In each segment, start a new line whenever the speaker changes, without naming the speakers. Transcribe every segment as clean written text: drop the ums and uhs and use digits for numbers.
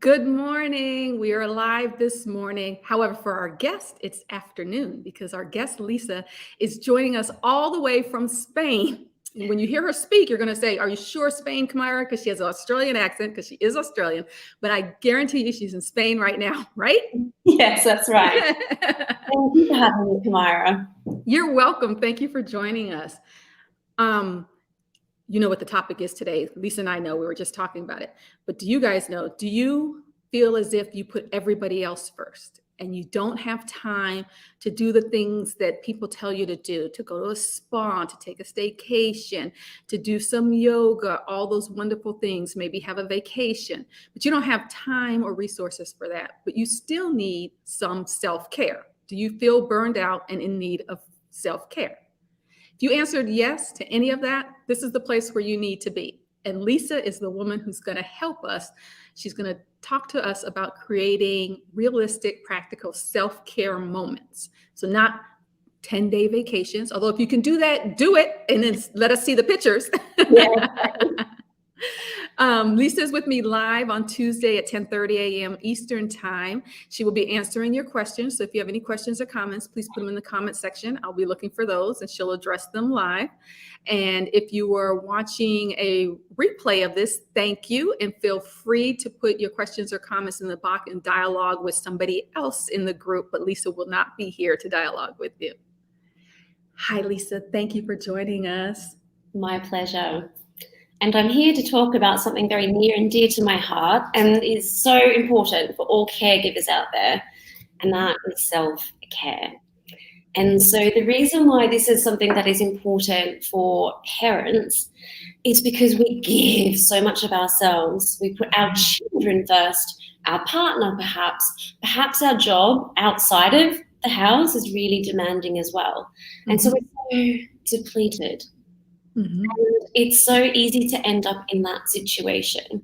Good morning. We are live this morning. However, for our guest, it's afternoon because our guest, Lisa, is joining us all the way from Spain. And when you hear her speak, you're going to say, "Are you sure Spain, Kamara?" Because she has an Australian accent, because she is Australian. But I guarantee you she's in Spain right now, right?
Yes, that's right. Thank you for having me, Kamara.
You're welcome. Thank you for joining us. You know what the topic is today. Lisa and I know, we were just talking about it. But do you guys know, do you feel as if you put everybody else first and you don't have time to do the things that people tell you to do, to go to a spa, to take a staycation, to do some yoga, all those wonderful things, maybe have a vacation, but you don't have time or resources for that, but you still need some self-care? Do you feel burned out and in need of self-care? If you answered yes to any of that, this is the place where you need to be. And Lisa is the woman who's going to help us. She's going to talk to us about creating realistic, practical self-care moments. So not 10-day vacations, although if you can do that, do it, and then let us see the pictures.
Yeah.
Lisa is with me live on Tuesday at 10:30 a.m. Eastern Time. She will be answering your questions. So if you have any questions or comments, please put them in the comment section. I'll be looking for those and she'll address them live. And if you are watching a replay of this, thank you. And feel free to put your questions or comments in the box and dialogue with somebody else in the group, but Lisa will not be here to dialogue with you. Hi, Lisa. Thank you for joining us.
My pleasure. And I'm here to talk about something very near and dear to my heart and is so important for all caregivers out there, and that is self-care. And so the reason why this is something that is important for parents is because we give so much of ourselves. We put our children first, our partner perhaps our job outside of the house is really demanding as well. And so we're so depleted. And it's so easy to end up in that situation.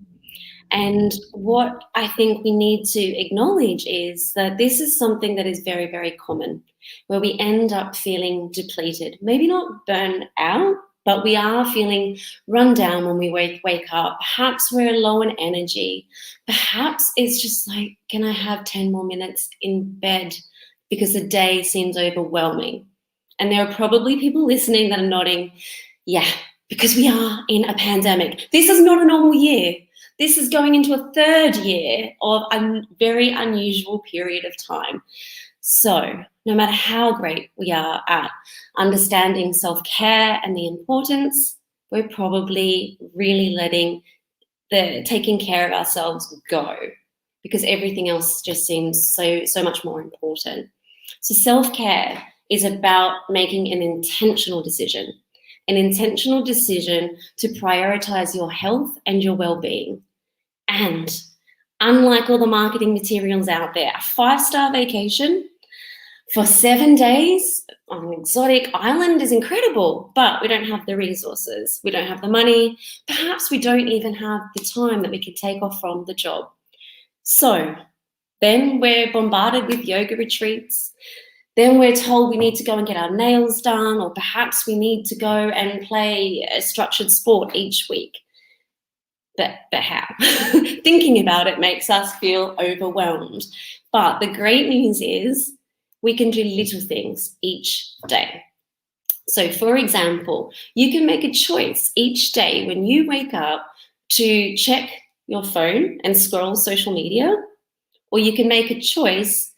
And what I think we need to acknowledge is that this is something that is very, very common, where we end up feeling depleted, maybe not burnt out, but we are feeling run down when we wake up. Perhaps we're low on energy. Perhaps it's just like, can I have 10 more minutes in bed because the day seems overwhelming? And there are probably people listening that are nodding, yeah, because we are in a pandemic. This is not a normal year. This is going into a third year of a very unusual period of time. So no matter how great we are at understanding self-care and the importance, we're probably really letting the taking care of ourselves go because everything else just seems so much more important. So self-care is about making an intentional decision to prioritize your health and your well-being. And unlike all the marketing materials out there, a 5-star vacation for 7 days on an exotic island is incredible, but we don't have the resources. We don't have the money. Perhaps we don't even have the time that we could take off from the job. So then we're bombarded with yoga retreats. Then we're told we need to go and get our nails done, or perhaps we need to go and play a structured sport each week. But how? Thinking about it makes us feel overwhelmed. But the great news is we can do little things each day. So for example, you can make a choice each day when you wake up to check your phone and scroll social media, or you can make a choice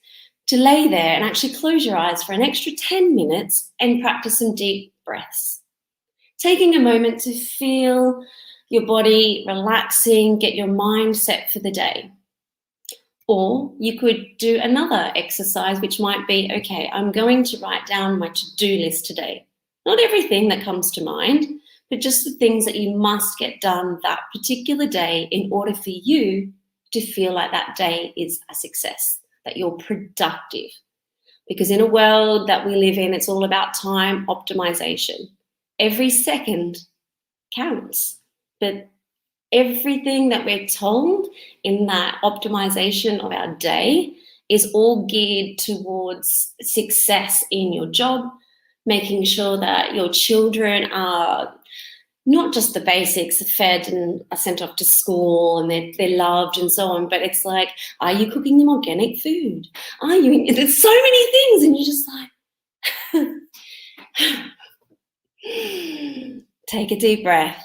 to lay there and actually close your eyes for an extra 10 minutes and practice some deep breaths. Taking a moment to feel your body relaxing, get your mind set for the day. Or you could do another exercise, which might be, okay, I'm going to write down my to-do list today. Not everything that comes to mind, but just the things that you must get done that particular day in order for you to feel like that day is a success, that you're productive. Because in a world that we live in, it's all about time optimization. Every second counts, but everything that we're told in that optimization of our day is all geared towards success in your job, making sure that your children are not just the basics, fed and are sent off to school and they're loved and so on, but it's like, are you cooking them organic food? Are you? There's so many things, and you're just like, take a deep breath.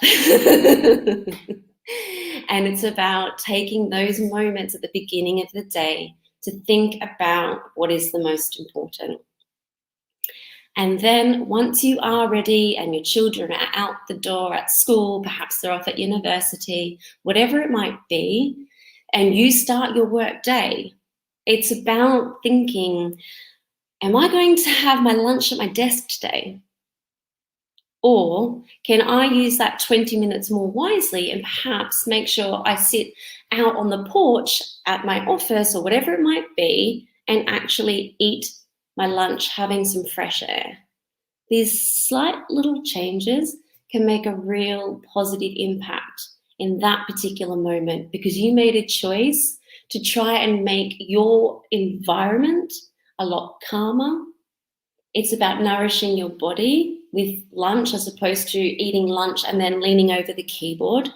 And it's about taking those moments at the beginning of the day to think about what is the most important. And then once you are ready and your children are out the door at school, perhaps they're off at university, whatever it might be, and you start your work day, it's about thinking, am I going to have my lunch at my desk today? Or can I use that 20 minutes more wisely and perhaps make sure I sit out on the porch at my office or whatever it might be and actually eat my lunch having some fresh air? These slight little changes can make a real positive impact in that particular moment because you made a choice to try and make your environment a lot calmer. It's about nourishing your body with lunch as opposed to eating lunch and then leaning over the keyboard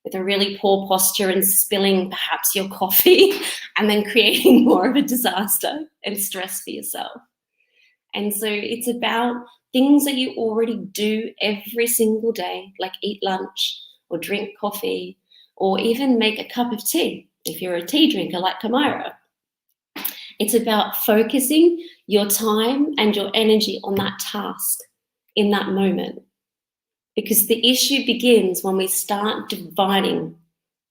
with a really poor posture and spilling perhaps your coffee and then creating more of a disaster and stress for yourself. And so it's about things that you already do every single day, like eat lunch or drink coffee or even make a cup of tea if you're a tea drinker like Kamira. It's about focusing your time and your energy on that task in that moment. Because the issue begins when we start dividing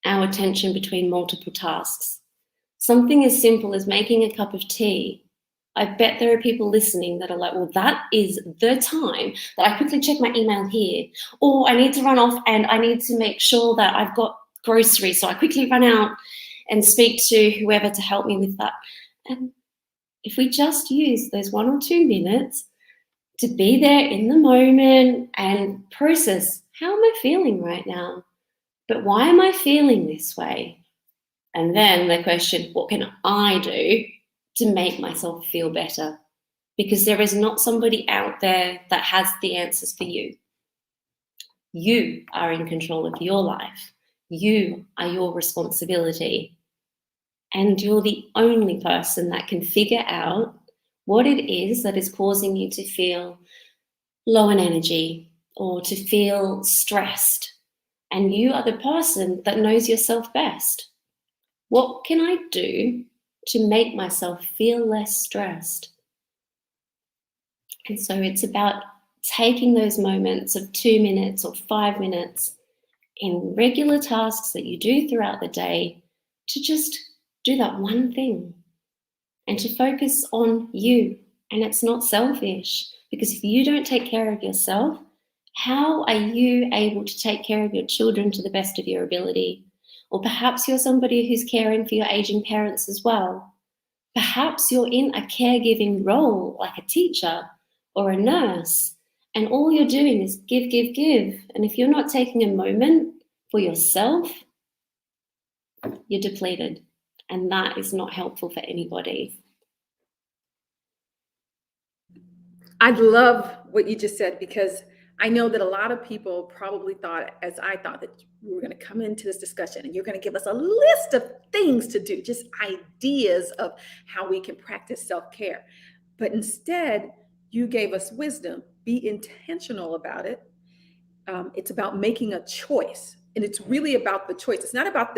our attention between multiple tasks. Something as simple as making a cup of tea, I bet there are people listening that are like, well, that is the time that I quickly check my email here, or I need to run off and I need to make sure that I've got groceries, so I quickly run out and speak to whoever to help me with that. And if we just use those 1 or 2 minutes to be there in the moment and process, how am I feeling right now? But why am I feeling this way? And then the question, what can I do to make myself feel better? Because there is not somebody out there that has the answers for you. You are in control of your life. You are your responsibility. And you're the only person that can figure out what it is that is causing you to feel low in energy or to feel stressed. And you are the person that knows yourself best. What can I do to make myself feel less stressed? And so it's about taking those moments of 2 minutes or 5 minutes in regular tasks that you do throughout the day to just do that one thing and to focus on you. And it's not selfish, because if you don't take care of yourself, how are you able to take care of your children to the best of your ability? Or perhaps you're somebody who's caring for your aging parents as well. Perhaps you're in a caregiving role, like a teacher or a nurse, and all you're doing is give, give, give. And if you're not taking a moment for yourself, you're depleted. And that is not helpful for anybody.
I love what you just said, because I know that a lot of people probably thought, as I thought, that we were going to come into this discussion and you're going to give us a list of things to do, just ideas of how we can practice self-care. But instead, you gave us wisdom. Be intentional about it. It's about making a choice. And it's really about the choice. It's not about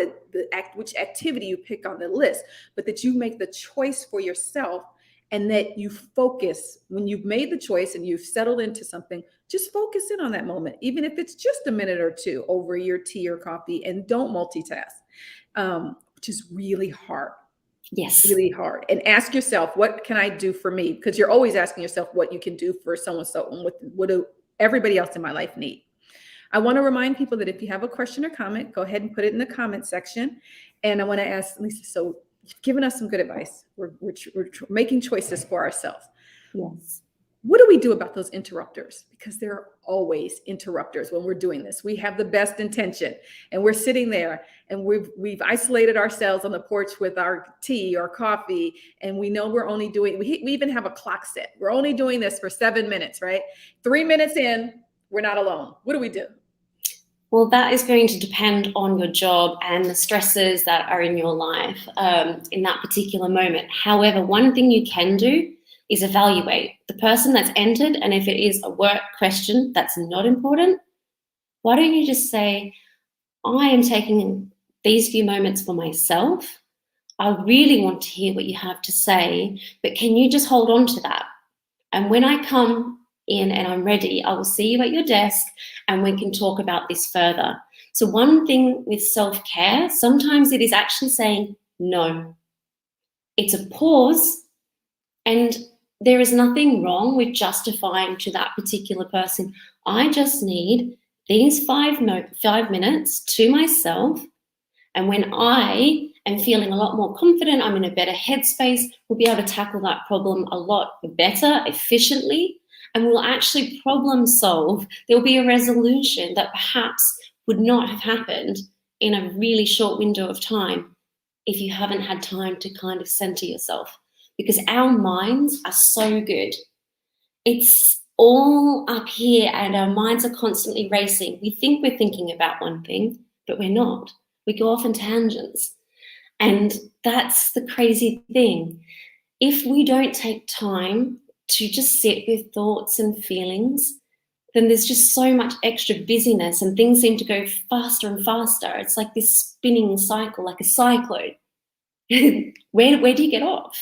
which activity you pick on the list, but that you make the choice for yourself, and that you focus when you've made the choice and you've settled into something. Just focus in on that moment, even if it's just a minute or two over your tea or coffee, and don't multitask, which is really hard.
Yes.
Really hard. And ask yourself, what can I do for me? Because you're always asking yourself what you can do for someone. So what do everybody else in my life need? I want to remind people that if you have a question or comment, go ahead and put it in the comment section. And I want to ask Lisa, so you've given us some good advice. We're making choices for ourselves.
Yes.
What do we do about those interrupters? Because there are always interrupters when we're doing this. We have the best intention, and we're sitting there, and we've isolated ourselves on the porch with our tea or coffee, and we know we're only doing, we even have a clock set. We're only doing this for 7 minutes, right? 3 minutes in, we're not alone. What do we do?
Well, that is going to depend on your job and the stresses that are in your life in that particular moment. However, one thing you can do is evaluate the person that's entered, and if it is a work question that's not important, why don't you just say, I am taking these few moments for myself. I really want to hear what you have to say, but can you just hold on to that? And when I come in and I'm ready, I will see you at your desk and we can talk about this further. So one thing with self-care, sometimes it is actually saying no. It's a pause, and there is nothing wrong with justifying to that particular person, I just need these 5 minutes to myself. And when I am feeling a lot more confident, I'm in a better headspace, we'll be able to tackle that problem a lot better, efficiently, and we'll actually problem solve. There'll be a resolution that perhaps would not have happened in a really short window of time if you haven't had time to kind of center yourself. Because our minds are so good. It's all up here and our minds are constantly racing. We think we're thinking about one thing, but we're not. We go off on tangents. And that's the crazy thing. If we don't take time to just sit with thoughts and feelings, then there's just so much extra busyness and things seem to go faster and faster. It's like this spinning cycle, like a cyclone. Where do you get off?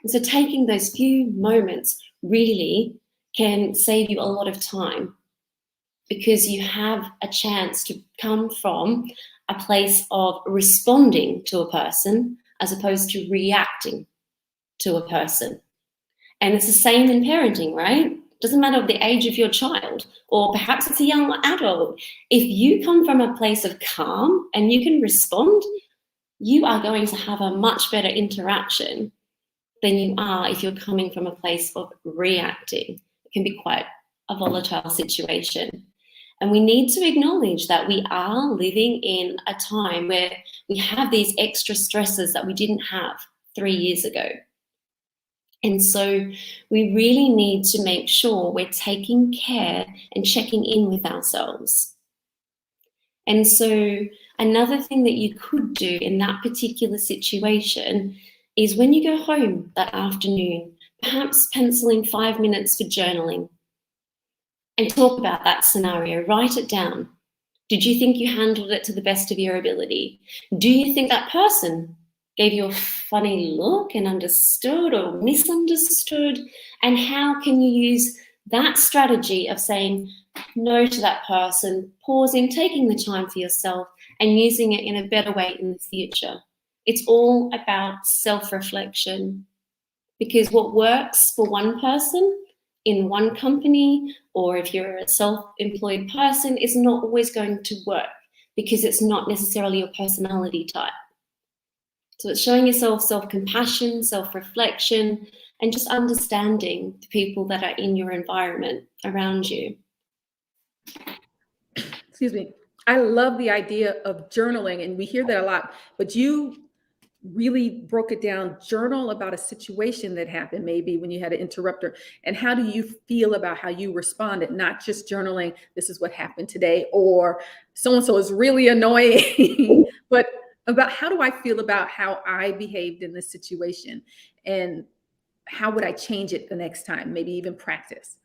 And so taking those few moments really can save you a lot of time, because you have a chance to come from a place of responding to a person as opposed to reacting to a person. And it's the same in parenting, right? Doesn't matter the age of your child, or perhaps it's a young adult. If you come from a place of calm and you can respond, you are going to have a much better interaction than you are if you're coming from a place of reacting. It can be quite a volatile situation. And we need to acknowledge that we are living in a time where we have these extra stresses that we didn't have 3 years ago. And so we really need to make sure we're taking care and checking in with ourselves. And so another thing that you could do in that particular situation is when you go home that afternoon, perhaps pencil in 5 minutes for journaling and talk about that scenario. Write it down. Did you think you handled it to the best of your ability? Do you think that person gave you a funny look and understood or misunderstood? And how can you use that strategy of saying no to that person, pausing, taking the time for yourself, and using it in a better way in the future? It's all about self-reflection, because what works for one person in one company, or if you're a self-employed person, is not always going to work because it's not necessarily your personality type. So it's showing yourself self-compassion, self-reflection, and just understanding the people that are in your environment around you.
Excuse me. I love the idea of journaling, and we hear that a lot, but you really broke it down. Journal about a situation that happened, maybe when you had an interrupter, and how do you feel about how you responded? Not just journaling, this is what happened today, or so-and-so is really annoying, but about how do I feel about how I behaved in this situation, and how would I change it the next time? Maybe even practice.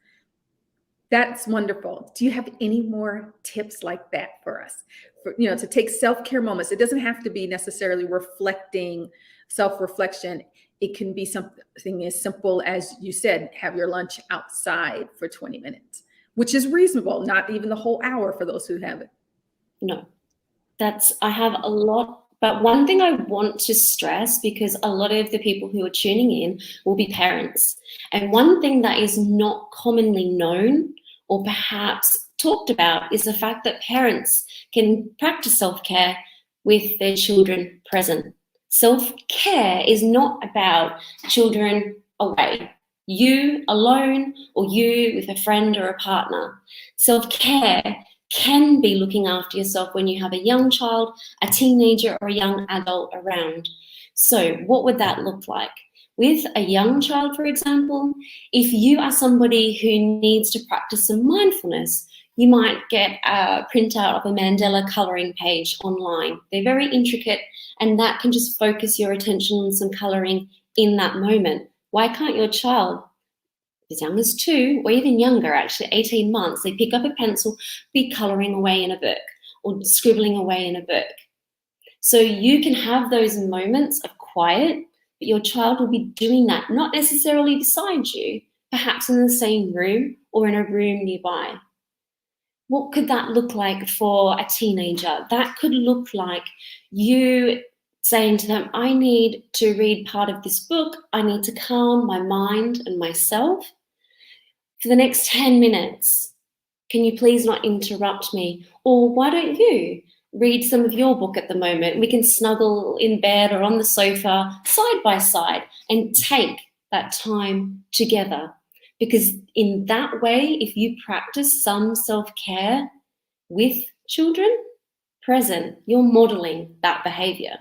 That's wonderful. Do you have any more tips like that for us? For, to take self-care moments. It doesn't have to be necessarily reflecting, self-reflection. It can be something as simple as you said, have your lunch outside for 20 minutes, which is reasonable, not even the whole hour for those who have it.
No, I have a lot, but one thing I want to stress, because a lot of the people who are tuning in will be parents. And one thing that is not commonly known or perhaps talked about is the fact that parents can practice self-care with their children present. Self-care is not about children away, you alone, or you with a friend or a partner. Self-care can be looking after yourself when you have a young child, a teenager, or a young adult around. So what would that look like? With a young child, for example, if you are somebody who needs to practice some mindfulness, You might get a printout of a mandala coloring page online. They're very intricate, and that can just focus your attention on some coloring in that moment. Why can't your child, as young as 2 or even younger, actually 18 months, they pick up a pencil, be coloring away in a book or scribbling away in a book? So you can have those moments of quiet, but your child will be doing that, not necessarily beside you, perhaps in the same room or in a room nearby. What could that look like for a teenager? That could look like you saying to them, I need to read part of this book. I need to calm my mind and myself for the next 10 minutes. Can you please not interrupt me? Or why don't you read some of your book at the moment? We can snuggle in bed or on the sofa side by side and take that time together. Because in that way, if you practice some self-care with children present, you're modeling that behavior.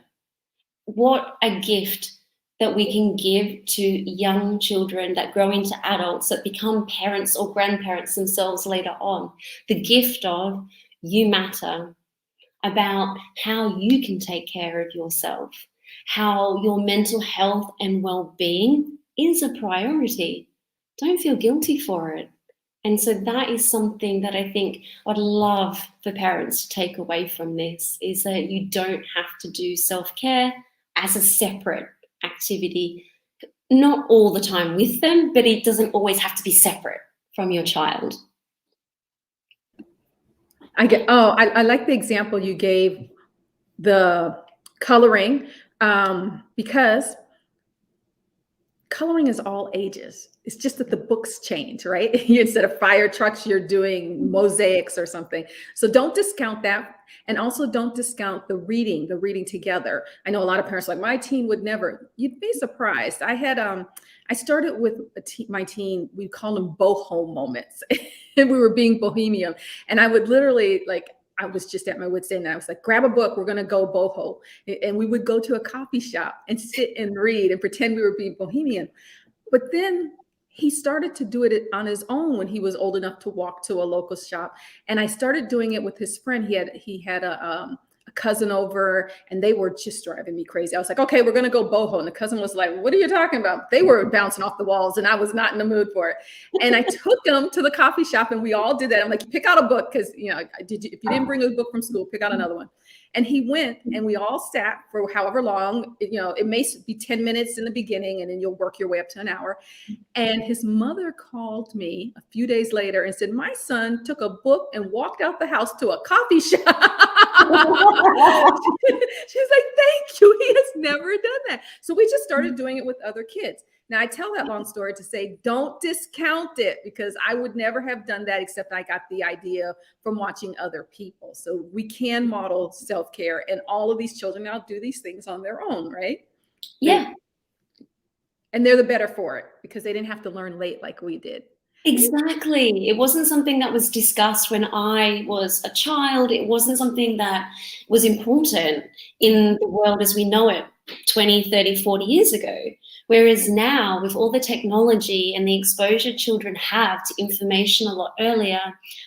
What a gift that we can give to young children that grow into adults that become parents or grandparents themselves later on. The gift of you matter, about how you can take care of yourself, how your mental health and well-being is a priority. Don't feel guilty for it. And so that is something that I think I'd love for parents to take away from this, is that you don't have to do self-care as a separate activity, not all the time with them, but it doesn't always have to be separate from your child.
I like the example you gave, the coloring, because coloring is all ages. It's just that the books change, right? Instead of fire trucks, you're doing mosaics or something. So don't discount that. And also don't discount the reading together. I know a lot of parents are like, my teen would never. You'd be surprised. I started with my teen, we call them boho moments. And we were being bohemian. And I would literally, like, I was just at my wit's end and I was like, grab a book, we're gonna go boho. And we would go to a coffee shop and sit and read and pretend we were being bohemian. But then he started to do it on his own when he was old enough to walk to a local shop. And I started doing it with his friend. He had a cousin over and they were just driving me crazy. I was like, okay, we're going to go boho. And the cousin was like, what are you talking about? They were bouncing off the walls and I was not in the mood for it. And I took them to the coffee shop and we all did that. I'm like, pick out a book. Cause you know, if you didn't bring a book from school, pick out another one. And he went and we all sat for however long, you know, it may be 10 minutes in the beginning and then you'll work your way up to an hour. And his mother called me a few days later and said, my son took a book and walked out the house to a coffee shop. She's like, thank you. He has never done that. So we just started doing it with other kids. Now I tell that long story to say, don't discount it, because I would never have done that except I got the idea from watching other people. So we can model self-care, and all of these children now do these things on their own, right?
Yeah.
And they're the better for it because they didn't have to learn late like we did.
Exactly. It wasn't something that was discussed when I was a child. It wasn't something that was important in the world as we know it 20, 30, 40 years ago. Whereas now, with all the technology and the exposure children have to information a lot earlier,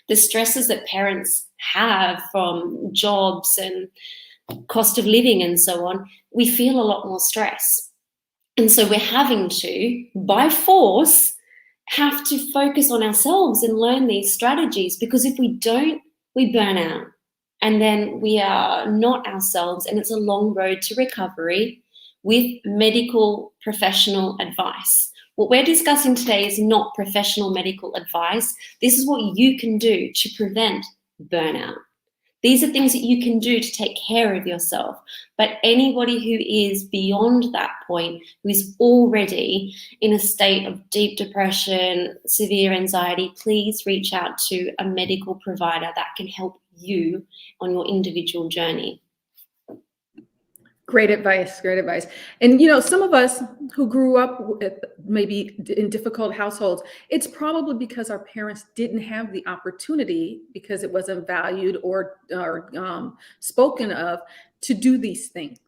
the stresses that parents have from jobs and cost of living and so on, we feel a lot more stress. And so we're having to, by force, have to focus on ourselves and learn these strategies, because if we don't, we burn out and then we are not ourselves, and it's a long road to recovery with medical professional advice. What we're discussing today is not professional medical advice. This is what you can do to prevent burnout. These are things that you can do to take care of yourself. But anybody who is beyond that point, who is already in a state of deep depression, severe anxiety, please reach out to a medical provider that can help you on your individual journey.
Great advice, great advice. And you know, some of us who grew up maybe in difficult households, it's probably because our parents didn't have the opportunity, because it wasn't valued or spoken of, to do these things.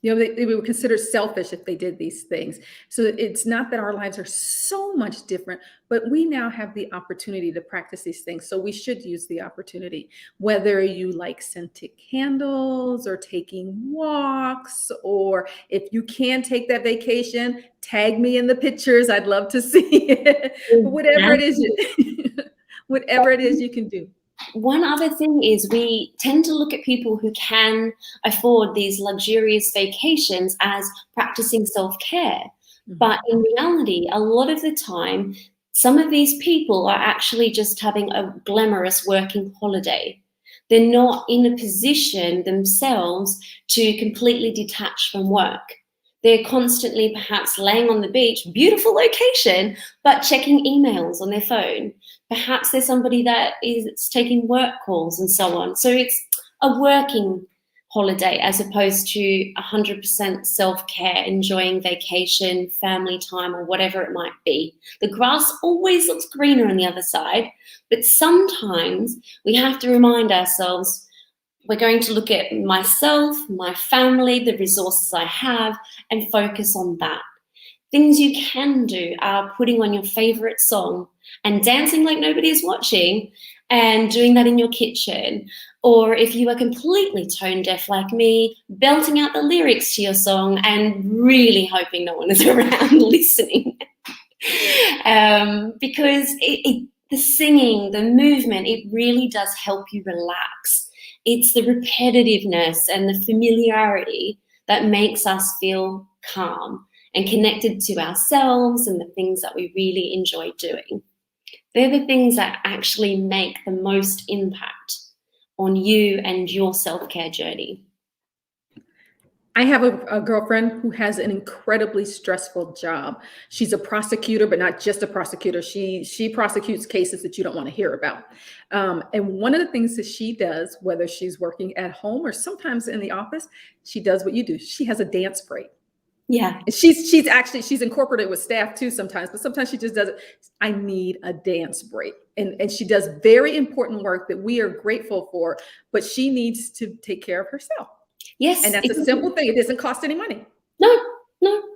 They were considered selfish if they did these things. So it's not that our lives are so much different, but we now have the opportunity to practice these things. So we should use the opportunity, whether you like scented candles or taking walks, or if you can take that vacation, tag me in the pictures. I'd love to see it. Whatever it is, whatever it is you can do.
One other thing is we tend to look at people who can afford these luxurious vacations as practicing self-care. But in reality, a lot of the time, some of these people are actually just having a glamorous working holiday. They're not in a position themselves to completely detach from work. They're constantly perhaps laying on the beach, beautiful location, but checking emails on their phone. Perhaps there's somebody that is taking work calls and so on. So it's a working holiday as opposed to 100% self-care, enjoying vacation, family time, or whatever it might be. The grass always looks greener on the other side, but sometimes we have to remind ourselves, we're going to look at myself, my family, the resources I have, and focus on that. Things you can do are putting on your favorite song and dancing like nobody is watching, and doing that in your kitchen. Or if you are completely tone deaf like me, belting out the lyrics to your song and really hoping no one is around listening. Because the singing, the movement, it really does help you relax. It's the repetitiveness and the familiarity that makes us feel calm and connected to ourselves and the things that we really enjoy doing. They're the things that actually make the most impact on you and your self-care journey.
I have a girlfriend who has an incredibly stressful job. She's a prosecutor, but not just a prosecutor. She prosecutes cases that you don't want to hear about. And one of the things that she does, whether she's working at home or sometimes in the office, she does what you do. She has a dance break.
Yeah.
And she's incorporated with staff too sometimes, but sometimes she just does it. I need a dance break. And she does very important work that we are grateful for, but she needs to take care of herself.
Yes.
And that's a simple thing. It doesn't cost any money.
No.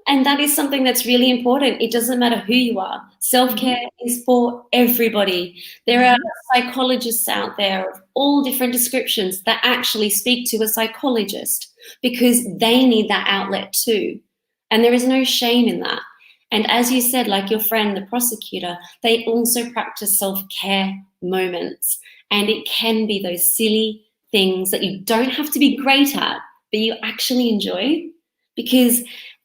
And that is something that's really important. It doesn't matter who you are. Self-care is for everybody. There are psychologists out there of all different descriptions that actually speak to a psychologist because they need that outlet too. And there is no shame in that. And as you said, like your friend, the prosecutor, they also practice self-care moments. And it can be those silly things that you don't have to be great at, but you actually enjoy, because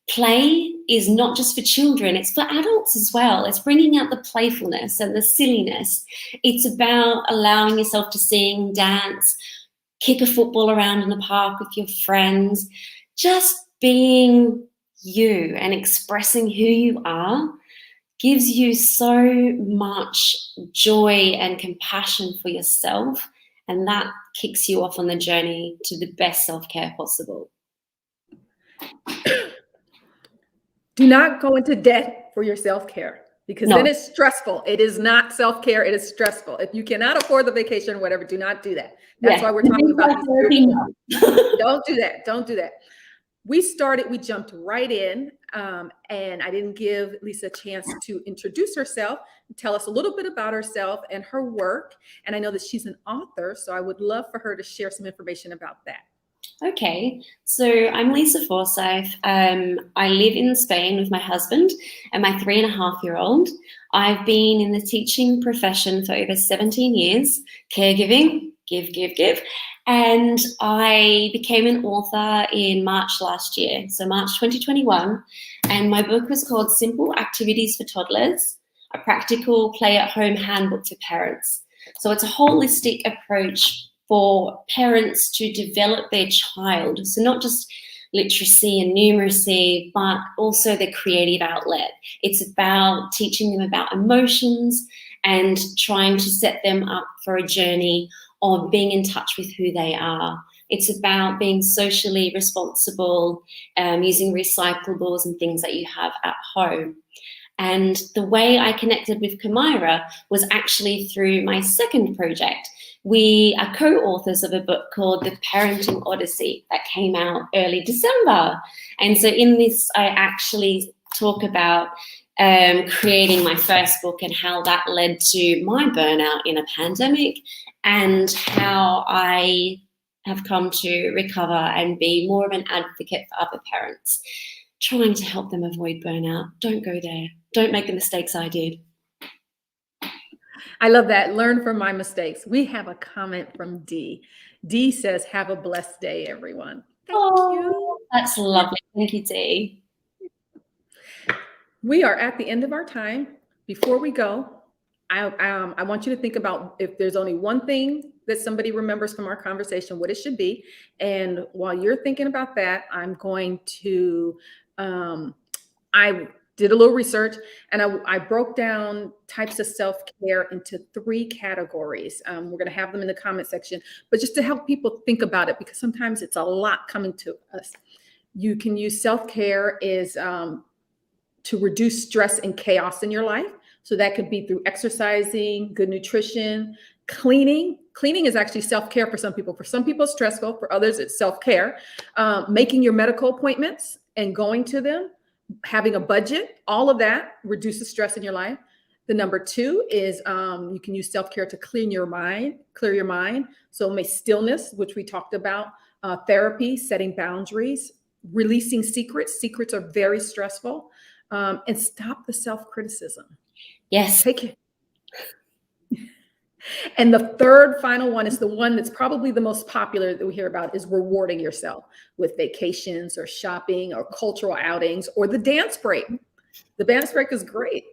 play is not just for children, it's for adults as well. It's bringing out the playfulness and the silliness. It's about allowing yourself to sing, dance, kick a football around in the park with your friends, just being you and expressing who you are gives you so much joy and compassion for yourself. And that kicks you off on the journey to the best self-care possible.
Do not go into debt for your self-care, because then it's stressful. It is not self-care. It is stressful. If you cannot afford the vacation or whatever, do not do that. That's why we're talking about these. Don't do that. Don't do that. We jumped right in, and I didn't give Lisa a chance to introduce herself, tell us a little bit about herself and her work. And I know that she's an author, so I would love for her to share some information about that.
Okay, so I'm Lisa Forsythe. I live in Spain with my husband and my 3.5-year-old. I've been in the teaching profession for over 17 years, caregiving, give. And I became an author in March last year, so March 2021. And my book was called Simple Activities for Toddlers, a practical play-at-home handbook for parents. So it's a holistic approach for parents to develop their child. So not just literacy and numeracy, but also their creative outlet. It's about teaching them about emotions and trying to set them up for a journey of being in touch with who they are. It's about being socially responsible, using recyclables and things that you have at home. And the way I connected with Kamira was actually through my second project, we are co-authors of a book called The Parenting Odyssey that came out early December. And so in this, I actually talk about creating my first book and how that led to my burnout in a pandemic and how I have come to recover and be more of an advocate for other parents, trying to help them avoid burnout. Don't go there. Don't make the mistakes I did.
I love that. Learn from my mistakes. We have a comment from Dee. Dee says, have a blessed day, everyone. Thank you.
That's lovely. Thank you, Dee.
We are at the end of our time. Before we go, I want you to think about if there's only one thing that somebody remembers from our conversation, what it should be. And while you're thinking about that, I'm going to, I did a little research and I broke down types of self-care into 3 categories. We're going to have them in the comment section, but just to help people think about it, because sometimes it's a lot coming to us. You can use self-care is to reduce stress and chaos in your life. So that could be through exercising, good nutrition, cleaning. Cleaning is actually self-care for some people. For some people, it's stressful. For others, it's self-care. Making your medical appointments and going to them, having a budget, all of that reduces stress in your life. The number 2 is you can use self-care to clear your mind. So stillness, which we talked about, therapy, setting boundaries, releasing secrets. Secrets are very stressful. And stop the self-criticism.
Yes.
Take it. And the third final one is the one that's probably the most popular that we hear about is rewarding yourself with vacations or shopping or cultural outings or the dance break. The dance break is great.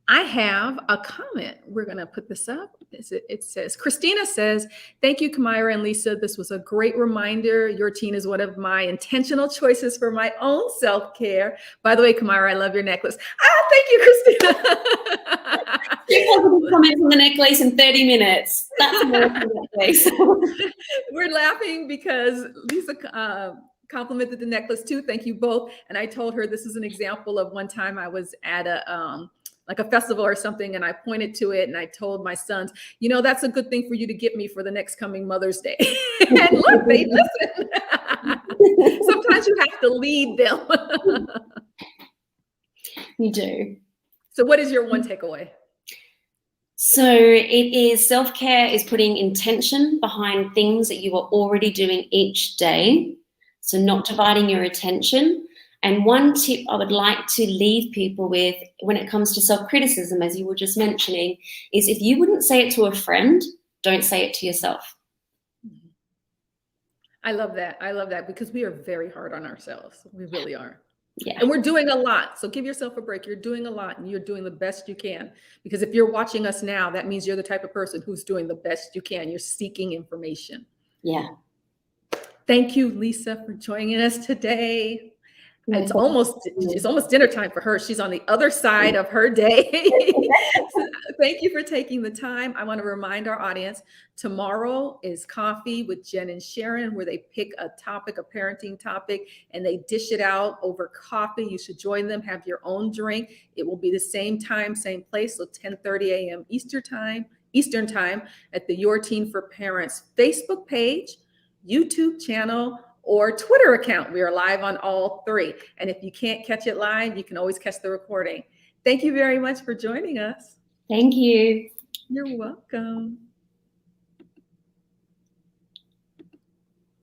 I have a comment. We're going to put this up. It says, Christina says, thank you, Kamira and Lisa. This was a great reminder. Your teen is one of my intentional choices for my own self-care. By the way, Kamira, I love your necklace. Thank you, Christina.
2 positive comments on the necklace in 30 minutes. That's more than the necklace.
We're laughing because Lisa complimented the necklace too. Thank you both. And I told her this is an example of one time I was at a festival or something, and I pointed to it and I told my sons, that's a good thing for you to get me for the next coming Mother's Day. And look, they listen. Sometimes you have to lead them.
You do.
So what is your one takeaway?
So it is self-care is putting intention behind things that you are already doing each day. So not dividing your attention. And one tip I would like to leave people with when it comes to self-criticism, as you were just mentioning, is if you wouldn't say it to a friend, don't say it to yourself.
I love that. I love that because we are very hard on ourselves. We really are.
Yeah.
And we're doing a lot. So give yourself a break. You're doing a lot and you're doing the best you can. Because if you're watching us now, that means you're the type of person who's doing the best you can. You're seeking information.
Yeah.
Thank you, Lisa, for joining us today. It's almost dinner time for her. She's on the other side of her day. So thank you for taking the time. I want to remind our audience, tomorrow is Coffee with Jen and Sharon, where they pick a topic, a parenting topic, and they dish it out over coffee. You should join them, have your own drink. It will be the same time, same place, so 10:30 a.m. Eastern time at the Your Teen for Parents Facebook page, YouTube channel, or Twitter account. We are live on all 3. And if you can't catch it live, you can always catch the recording. Thank you very much for joining us.
Thank you.
You're welcome.